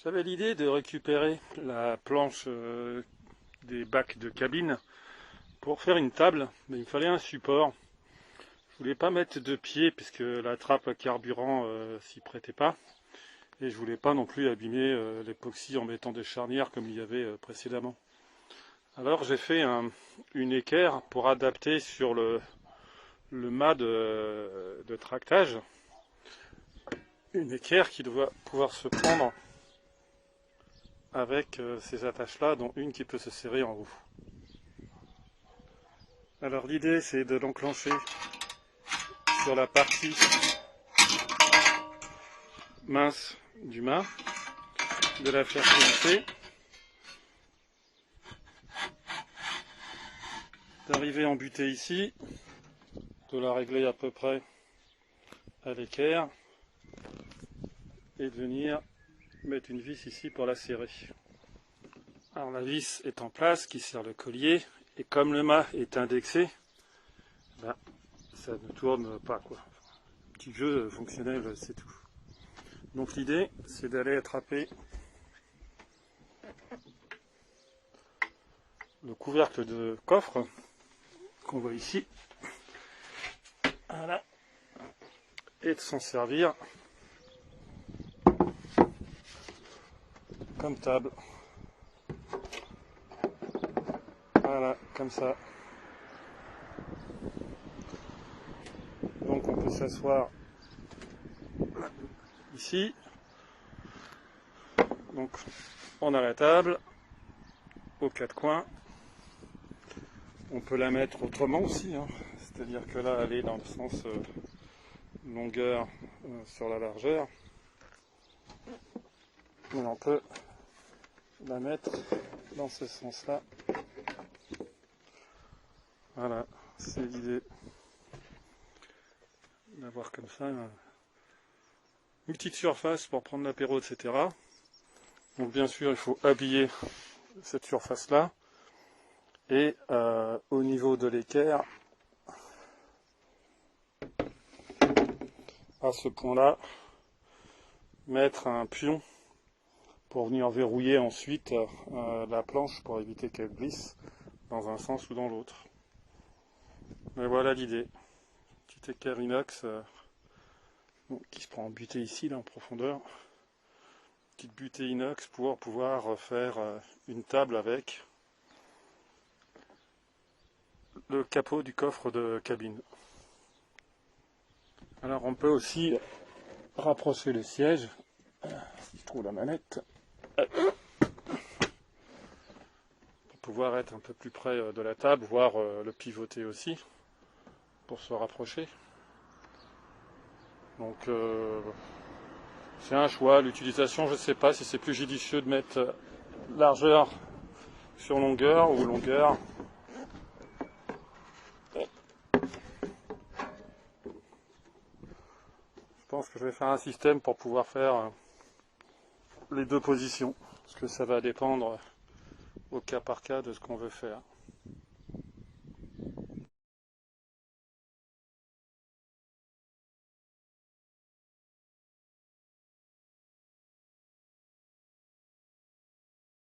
J'avais l'idée de récupérer la planche des bacs de cabine pour faire une table, mais il me fallait un support. Je voulais pas mettre de pied puisque la trappe à carburant s'y prêtait pas. Et je voulais pas non plus abîmer l'époxy en mettant des charnières comme il y avait précédemment. Alors j'ai fait une équerre pour adapter sur le mât de tractage. Une équerre qui doit pouvoir se prendre avec ces attaches là, dont une qui peut se serrer en haut. Alors l'idée c'est de l'enclencher sur la partie mince du mât, de la faire coincer, d'arriver en butée ici, de la régler à peu près à l'équerre et de venir mettre une vis ici pour la serrer. Alors la vis est en place qui sert le collier et comme le mât est indexé, ça ne tourne pas quoi. Petit jeu fonctionnel, c'est tout. Donc l'idée c'est d'aller attraper le couvercle de coffre qu'on voit ici, voilà, et de s'en servir comme table. Voilà, comme ça. Donc on peut s'asseoir ici. Donc on a la table aux quatre coins. On peut la mettre autrement aussi, hein. C'est-à-dire que là elle est dans le sens longueur sur la largeur. Mais on peut la mettre dans ce sens-là. Voilà, c'est l'idée d'avoir comme ça une petite surface pour prendre l'apéro, etc. Donc bien sûr, il faut habiller cette surface-là. Et au niveau de l'équerre, à ce point-là, mettre un pion pour venir verrouiller ensuite la planche pour éviter qu'elle glisse dans un sens ou dans l'autre. Mais voilà l'idée. Petite équerre inox qui se prend en butée ici, là en profondeur. Petite butée inox pour pouvoir faire une table avec le capot du coffre de cabine. Alors on peut aussi rapprocher le siège, si je trouve la manette, pour pouvoir être un peu plus près de la table, voire le pivoter aussi, pour se rapprocher. Donc c'est un choix, l'utilisation je ne sais pas si c'est plus judicieux de mettre largeur sur longueur ou longueur. Je pense que je vais faire un système pour pouvoir faire les deux positions, parce que ça va dépendre au cas par cas de ce qu'on veut faire.